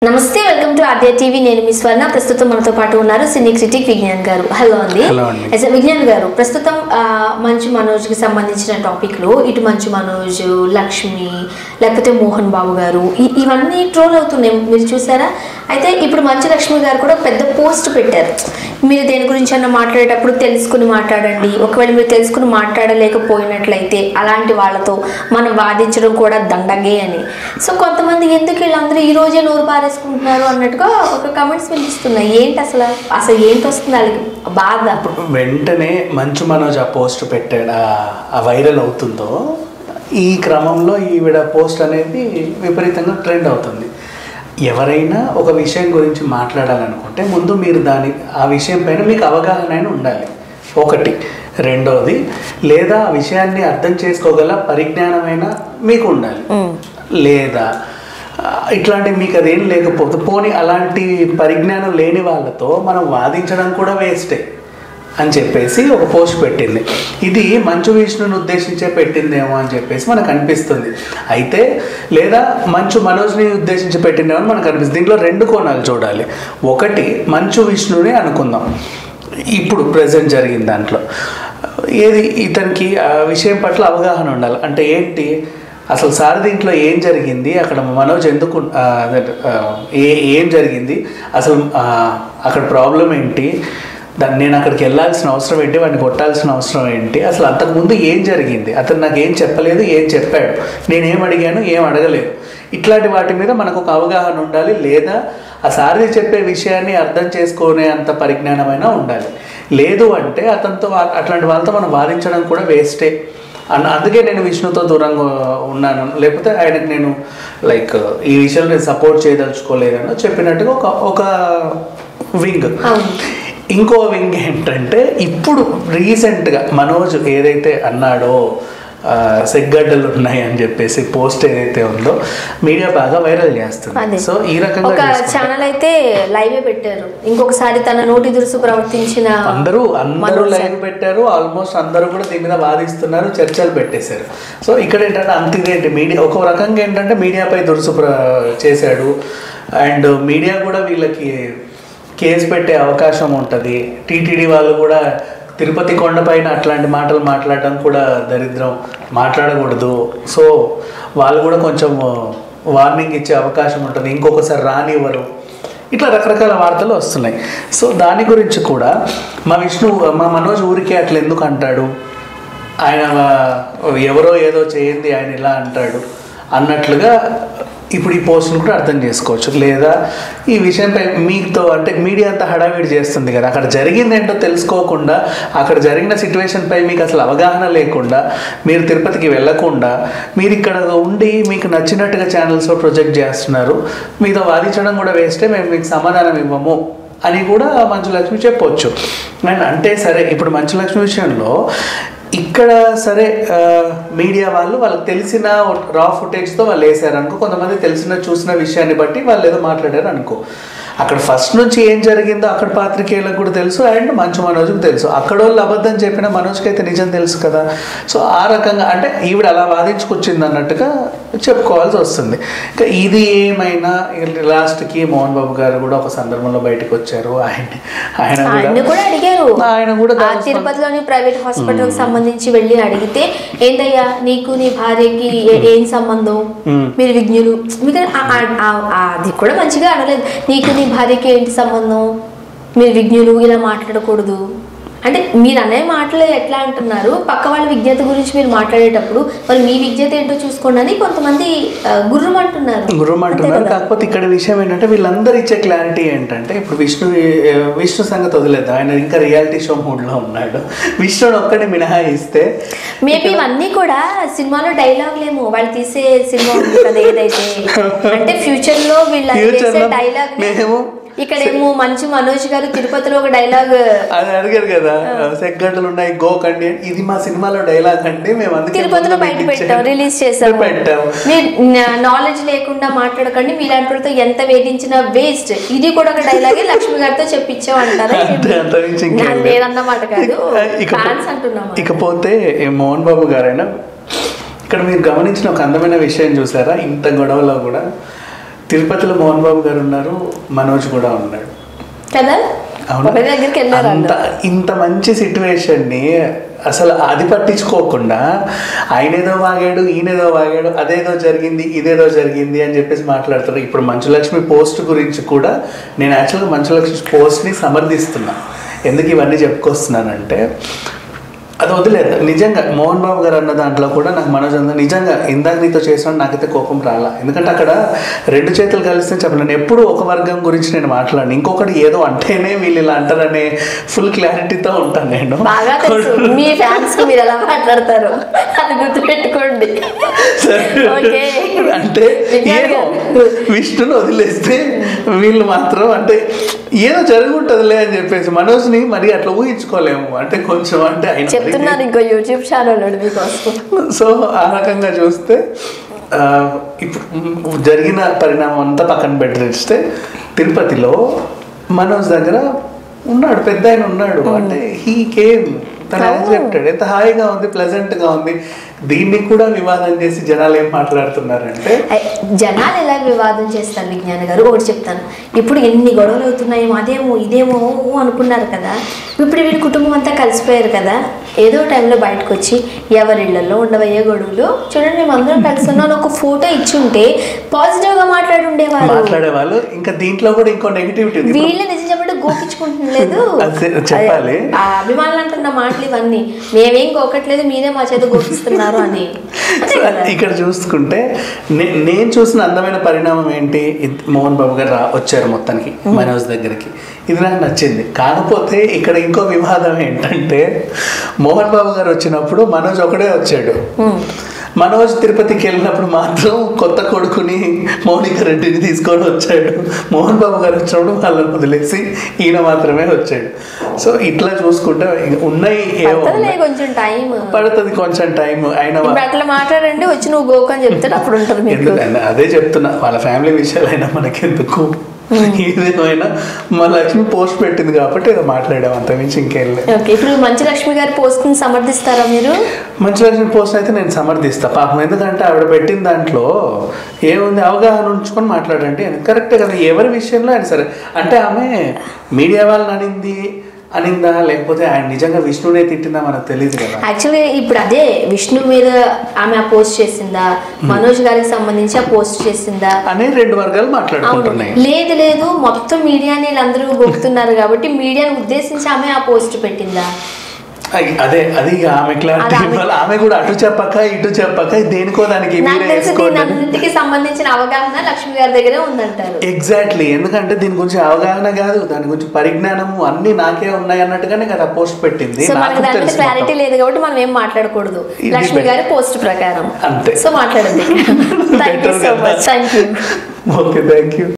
నమస్తే, welcome to ఆర్డియా TV. నేను మీ స్వర్ణ. ప్రస్తుతం మనతో పాటు ఉన్నారు సినీ క్రిటిక్ విజ్ఞాన్ గారు. హలో అండి. విజ్ఞాన్ గారు, ప్రస్తుతం మంచు మనోజ్కి సంబంధించిన టాపిక్లో ఇటు మంచు మనోజ్, లక్ష్మి, లేకపోతే మోహన్ బాబు గారు ఇవన్నీ ట్రోల్ అవుతున్నాయి, మీరు చూసారా? అయితే ఇప్పుడు మంచు లక్ష్మి గారు కూడా పెద్ద పోస్ట్ పెట్టారు. మీరు దేని గురించి అన్న మాట్లాడేటప్పుడు తెలుసుకుని మాట్లాడండి, ఒకవేళ మీరు తెలుసుకుని మాట్లాడలేకపోయినట్లయితే అలాంటి వాళ్ళతో మనం వాదించడం కూడా దండగే అని. సో కొంతమంది ఎందుకు వీళ్ళందరూ ఈ రోజే నోరు పారేసుకుంటున్నారు అన్నట్టుగా ఒక కమెంట్స్ వినిపిస్తున్నాయి. ఏంటి అసలు ఏంటి వస్తుంది వాళ్ళకి బాధ? వెంటనే మంచు మనోజ్ ఆ పోస్ట్ పెట్టాడు, ఆ వైరల్ అవుతుందో ఈ క్రమంలో ఈవిడ పోస్ట్ అనేది విపరీతంగా ట్రెండ్ అవుతుంది. ఎవరైనా ఒక విషయం గురించి మాట్లాడాలనుకుంటే ముందు మీరు ఆ విషయం పైన మీకు అవగాహన అయినా ఉండాలి, ఒకటి. రెండోది, లేదా ఆ విషయాన్ని అర్థం చేసుకోగల పరిజ్ఞానమైనా మీకు ఉండాలి. లేదా ఇట్లాంటి మీకు అదేం లేకపోతే పోనీ అలాంటి పరిజ్ఞానం లేని వాళ్ళతో మనం వాదించడం కూడా వేస్టే అని చెప్పేసి ఒక పోస్ట్ పెట్టింది. ఇది మంచు విష్ణుని ఉద్దేశించే పెట్టిందేమో అని చెప్పేసి మనకు అనిపిస్తుంది. అయితే లేదా మంచు మనోజ్ని ఉద్దేశించి పెట్టిందేమో అని మనకు అనిపిస్తుంది. దీంట్లో రెండు కోణాలు చూడాలి. ఒకటి, మంచు విష్ణుని అనుకుందాం. ఇప్పుడు ప్రజెంట్ జరిగిన దాంట్లో ఇతనికి ఆ విషయం పట్ల అవగాహన ఉండాలి. అంటే ఏంటి అసలు సార్ దీంట్లో ఏం జరిగింది, అక్కడ మనోజ్ ఎందుకు ఏం జరిగింది, అసలు అక్కడ ప్రాబ్లం ఏంటి, నేను అక్కడికి వెళ్ళాల్సిన అవసరం ఏంటి, వాడిని కొట్టాల్సిన అవసరం ఏంటి, అసలు అంతకుముందు ఏం జరిగింది, అతను నాకు ఏం చెప్పలేదు, ఏం చెప్పాడు, నేనేం అడిగాను, ఏం అడగలేదు, ఇట్లాంటి వాటి మీద మనకు ఒక అవగాహన ఉండాలి. లేదా ఆ సారథి చెప్పే విషయాన్ని అర్థం చేసుకునే అంత పరిజ్ఞానమైనా ఉండాలి. లేదు అంటే అతనితో అట్లాంటి వాళ్ళతో మనం వాదించడం కూడా వేస్టే. అందుకే నేను విష్ణుతో దూరంగా ఉన్నాను, లేకపోతే ఆయనకు నేను ఈ విషయంలో నేను సపోర్ట్ చేయదలుచుకోలేదని చెప్పినట్టుగా ఒక వింగ్. ఇంకో వింగ్ ఏంటంటే ఇప్పుడు రీసెంట్గా మనోజ్ ఏదైతే అన్నాడో సెగ్గడ్డలు ఉన్నాయి అని చెప్పేసి పోస్ట్ ఏదైతే ఉందో మీడియా బాగా వైరల్ చేస్తుంది. సో ఈ రకంగా ఒక ఛానల్ అయితే లైవ్ పెట్టారు, ఇంకొకసారి తన నోటి దురుసు ప్రవర్తించిన అందరూ లైవ్ పెట్టారు. ఆల్మోస్ట్ అందరూ కూడా దీని మీద వాదిస్తున్నారు, చర్చలు పెట్టేశారు. సో ఇక్కడ ఏంటంటే అంతేంటి మీడియా ఒక రకంగా ఏంటంటే మీడియాపై దురుసు చేశాడు. అండ్ మీడియా కూడా వీళ్ళకి కేసు పెట్టే అవకాశం ఉంటుంది. టీటీడీ వాళ్ళు కూడా తిరుపతి కొండపైన అట్లాంటి మాటలు మాట్లాడడం కూడా దరిద్రం, మాట్లాడకూడదు. సో వాళ్ళు కూడా కొంచెం వార్నింగ్ ఇచ్చే అవకాశం ఉంటుంది, ఇంకొకసారి రానివ్వరు. ఇట్లా రకరకాల వార్తలు వస్తున్నాయి. సో దాని గురించి కూడా మా మనోజ్ ఊరికే అట్లా ఎందుకు అంటాడు, ఆయన ఎవరో ఏదో చేయండి ఆయన ఇలా అంటాడు అన్నట్లుగా ఇప్పుడు ఈ పోస్ట్ని కూడా అర్థం చేసుకోవచ్చు. లేదా ఈ విషయంపై మీతో అంటే మీడియా అంతా హడావిడి చేస్తుంది కదా, అక్కడ జరిగింది ఏంటో తెలుసుకోకుండా, అక్కడ జరిగిన సిచ్యువేషన్పై మీకు అసలు అవగాహన లేకుండా, మీరు తిరుపతికి వెళ్ళకుండా మీరు ఇక్కడ ఉండి మీకు నచ్చినట్టుగా ఛానల్స్లో ప్రొజెక్ట్ చేస్తున్నారు, మీతో వాదించడం కూడా వేస్తే మేము మీకు సమాధానం ఇవ్వము అని కూడా మంచు లక్ష్మి చెప్పొచ్చు. అండ్ అంటే సరే, ఇప్పుడు మంచు లక్ష్మి విషయంలో ఇక్కడ సరే మీడియా వాళ్ళకి తెలిసిన రా ఫుటేజ్తో వాళ్ళు వేసారు అనుకో, కొంతమంది తెలిసిన చూసిన విషయాన్ని బట్టి వాళ్ళు ఏదో మాట్లాడారు అనుకో. అక్కడ ఫస్ట్ నుంచి ఏం జరిగిందో అక్కడ పాత్రికేయులకు కూడా తెలుసు, అండ్ మంచు మనోజ్కి తెలుసు. అక్కడ వాళ్ళు అబద్ధం చెప్పిన మనోజ్కి అయితే నిజం తెలుసు కదా. సో ఆ రకంగా అంటే ఈవిడ అలా వాదించుకొచ్చింది అన్నట్టుగా చెప్పుకోవాల్సి వస్తుంది. ఇంకా ఇది ఏమైనా లాస్ట్కి మోహన్ బాబు గారు కూడా ఒక సందర్భంలో బయటకు వచ్చారు. ఆయన కూడా అడిగారు, ఆయన కూడా తిరుపతిలోని ప్రైవేట్ హాస్పిటల్ సంబంధించి వెళ్ళి అడిగితే, ఏందయ్యా నీకు నీ భార్యకి ఏం సంబంధం, మీరు విజ్ఞులు, మీకు అది కూడా మంచిగా అనలేదు, నీకు నీ భార్యకి ఏంటి సంబంధం, మీరు విజ్ఞులు, ఇలా మాట్లాడకూడదు అంటే మీరు అనే మాటలు ఎట్లా అంటున్నారు, పక్క వాళ్ళ విజ్ఞత గురించి మీరు మాట్లాడేటప్పుడు మరి మీ విజ్ఞత ఏంటో చూసుకోండి అని కొంతమంది గుర్రమంటున్నారు. కాకపోతే ఇక్కడ విషయం ఏంటంటే వీళ్ళందరూ ఇచ్చే క్లారిటీ ఏంటంటే, ఇప్పుడు విష్ణు సంగతి వదిలేదు, ఆయన ఇంకా రియాలిటీ షో మూడ్లో ఉన్నాడు. విష్ణుని ఒక్కడే మినహాయిస్తే మేబీ ఇవన్నీ కూడా సినిమాలో డైలాగ్లేమో, వాళ్ళు తీసే సినిమా ఉంది కదా ఏదైతే, అంటే ఫ్యూచర్ లో వీళ్ళ డైలాగ్ ఇక్కడేమో మంచు మనోజ్ గారు తిరుపతిలో ఒక డైలాగ్ అది అడిగారు కదా, సెగ్గడ్డలు ఉన్నాయి గోకండి, ఇది మా సినిమాలో డైలాగ్ అండి, మేము తిరుపతిలో బయట పెట్టాం, రిలీజ్ చేసాం. నాలెడ్జ్ లేకుండా మాట్లాడకండి, మీలాంటి వాళ్ళతో ఎంత వేధించినా వేస్ట్, ఇది కూడా ఒక డైలాగే లక్ష్మి గారితో చెప్పించాం అంటారా? లేదన్నమాట కాదు, ఫ్యాన్స్ అంటున్నాం. ఇకపోతే మోహన్ బాబు గారైనా ఇక్కడ మీరు గమనించిన ఒక అందమైన విషయం చూసారా, ఇంత గొడవలో కూడా తిరుపతిలో మోహన్ బాబు గారు ఉన్నారు, మనోజ్ కూడా ఉన్నాడు కదా. ఇంత మంచి సిచ్యువేషన్ని అసలు అది పట్టించుకోకుండా ఆయనేదో వాగాడు, ఈయనేదో వాగాడు, అదేదో జరిగింది, ఇదేదో జరిగింది అని చెప్పేసి మాట్లాడతారు. ఇప్పుడు మంచులక్ష్మి పోస్ట్ గురించి కూడా నేను యాక్చువల్గా మంచులక్ష్మి పోస్ట్ని సమర్థిస్తున్నా. ఎందుకు ఇవన్నీ చెప్పుకొస్తున్నానంటే, అది వదిలేదు. నిజంగా మోహన్ బాబు గారు అన్న దాంట్లో కూడా నాకు మనోజ్ అంతా నిజంగా ఇందాక నీతో చేసిన నాకైతే కోపం రాలా. ఎందుకంటే అక్కడ రెండు చేతులు కలిస్తే చెప్పలేను. ఎప్పుడు ఒక వర్గం గురించి నేను మాట్లాడిన, ఇంకొకటి ఏదో అంటేనే వీళ్ళు ఇలా అంటారనే ఫుల్ క్లారిటీతో ఉంటాను నేను. మీ ఫ్యాన్స్ మీరు ఎలా మాట్లాడతారు అది గుర్తుపెట్టుకోండి. అంటే ఏదో విష్ణుని వదిలేస్తే వీళ్ళు మాత్రం అంటే ఏదో జరుగుంటుందిలే అని చెప్పేసి మనోజ్ని మరి అట్లా ఊహించుకోలేము. అంటే కొంచెం అంటే ఆయన చెప్తున్నాను ఇంకో యూట్యూబ్ ఛానల్. సో ఆ రకంగా చూస్తే ఇప్పుడు జరిగిన పరిణామం అంతా పక్కన పెట్టిస్తే తిరుపతిలో మనోజ్ దగ్గర ఉన్నాడు, పెద్ద ఆయన ఉన్నాడు. అంటే హీ కేమ్, తను యాక్సెప్టెడ్. ఎంత హాయిగా ఉంది, ప్లెజెంట్గా ఉంది. దీన్ని కూడా వివాదం చేసి జనాలు ఏం మాట్లాడుతున్నారంటే, జనాలు ఎలా వివాదం చేస్తారు విజ్ఞాన గారు? ఒకటి చెప్తాను, ఇప్పుడు ఎన్ని గొడవలు అవుతున్నాయి, అదేమో ఇదేమో అనుకున్నారు కదా. ఇప్పుడు వీళ్ళ కుటుంబం అంతా కలిసిపోయారు కదా. ఏదో టైంలో బయటకు వచ్చి ఎవరిళ్లలో ఉండవయ్యే గొడవలు చూడండి, మేము అందరం కలిసి ఉన్నాం ఒక ఫోటో ఇచ్చి ఉంటే పాజిటివ్గా మాట్లాడేవాళ్ళు. ఇంకా దీంట్లో కూడా ఇంకో నెగిటివిటీ. వీళ్ళే నిజం చెప్పంటే గోపించుకుంటలేదు చెప్పాలి. ఆ అభిమానులు అంటున్న మాటలు ఇవన్నీ, మేమేం గోకట్లేదు, మీరే మా చేత గోపిస్తున్నారు అని. ఇక్కడ చూసుకుంటే నేను చూసిన అందమైన పరిణామం ఏంటి, మోహన్ బాబు గారు వచ్చారు మొత్తానికి మనోజ్ దగ్గరికి. ఇది నాకు నచ్చింది. కాకపోతే ఇక్కడ ఇంకో వివాదం ఏంటంటే, మోహన్ బాబు గారు వచ్చినప్పుడు మనోజ్ ఒకడే వచ్చాడు. మనోజ్ తిరుపతికి వెళ్ళినప్పుడు మాత్రం కొత్త కొడుకుని మౌనిక రెడ్డిని తీసుకొని వచ్చాడు. మోహన్ బాబు గారు వచ్చినప్పుడు వాళ్ళని వదిలేసి ఈయన మాత్రమే వచ్చాడు. సో ఇట్లా చూసుకుంటే ఉన్నాయి, కొంచెం టైం పడుతుంది, కొంచెం టైం. అయినా అట్లా మాట్లాడండి, వచ్చి నువ్వు గోకని చెప్తే అప్పుడు ఉంటుంది. ఎందుకంటే అదే చెప్తున్నా, వాళ్ళ ఫ్యామిలీ విషయాలైనా మనకెందుకు, ఏదేమైనా మా లక్ష్మి పోస్ట్ పెట్టింది కాబట్టి ఏదో మాట్లాడాం, అంతమించి ఇంకేం లేదు. ఇప్పుడు మంచు లక్ష్మి గారి పోస్ట్ ని సమర్థిస్తారా మీరు? మంచు లక్ష్మి పోస్ట్ అయితే నేను సమర్థిస్తా పాపం. ఎందుకంటే ఆవిడ పెట్టిన దాంట్లో ఏముంది, అవగాహన ఉంచుకొని మాట్లాడండి అని. కరెక్టే కదా, ఎవరి విషయంలో అయినా సరే. అంటే ఆమె మీడియా వాళ్ళని అనిందా లేకపోతే ఆయన నిజంగా విష్ణునే తిట్టిందా మనకు తెలియదు కదా. యాక్చువల్లీ ఇప్పుడు అదే విష్ణు మీద ఆమె ఆ పోస్ట్ చేసిందా, మనోజ్ గారికి సంబంధించి ఆ పోస్ట్ చేసిందా అనే రెండు వర్గాలు మాట్లాడుకుంటున్నాయి. లేదు మొత్తం మీడియాని అందరూ గొప్పుతున్నారు కాబట్టి మీడియాని ఉద్దేశించి ఆమె ఆ పోస్ట్ పెట్టిందా? అదే అది ఆమె క్లారిటీ ఇవ్వాలి. ఆమె కూడా అటు చెప్పక ఇటు చెప్పక దేనికో దానికి అన్నింటికి సంబంధించిన అవగాహన లక్ష్మి గారి దగ్గరే ఉందంటారు. ఎగ్జాక్ట్లీ. ఎందుకంటే దీని గురించి అవగాహన కాదు, దాని గురించి పరిజ్ఞానము అన్ని నాకే ఉన్నాయి అన్నట్టుగానే కదా పోస్ట్ పెట్టింది. క్లారిటీ లేదు కాబట్టి మనం ఏం మాట్లాడకూడదు లక్ష్మి గారి పోస్ట్ ప్రకారం. అంతే. సో మాట్లాడండి. Thank you so much. Thank you. Okay, thank you.